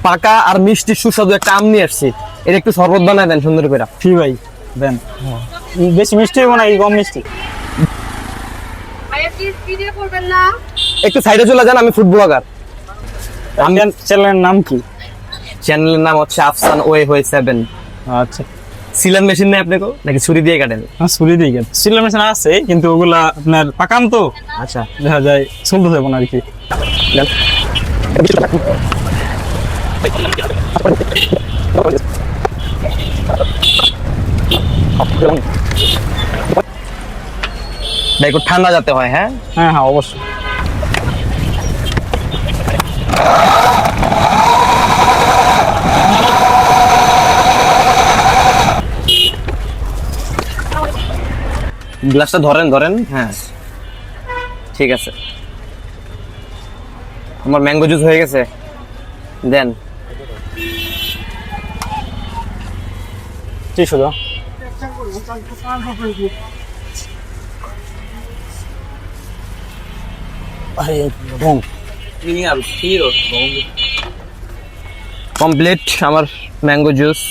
পাকা আর মিষ্টি সুস্বাদু একটা আম নিয়ে আসছি, এটা একটু শরবত বানায় দেন সুন্দর করে। ফি ভাই দেন। বেশি মিষ্টি হবে না, কম মিষ্টি? ভাইয়া প্লিজ ভিডিও করবেন না। একটু সাইডে চলে যান, আমি ফুড ব্লগার। আপনার চ্যানেলের নাম কি? চ্যানেলের নাম হচ্ছে আফসান ওয়ে হয়ে 7। আচ্ছা, সিলার মেশিন নেই আপনাকে, নাকি ছুরি দিয়ে কাটেন? ছুরি দিয়ে গেল, সিলার মেশিন আছে কিন্তু ওগুলা আপনার পাকান তো, আচ্ছা দেখা যায় চলতে যাবো না আর কি। নেন। ভাই একটু ঠান্ডা যাতে হয়। হ্যাঁ হ্যাঁ হ্যাঁ অবশ্যই। গ্লাসটা ধরেন ধরেন। হ্যাঁ ঠিক আছে, আমার ম্যাঙ্গো জুস হয়ে গেছে, দেন। কি শুধু কমপ্লিট আমার ম্যাঙ্গো জুস।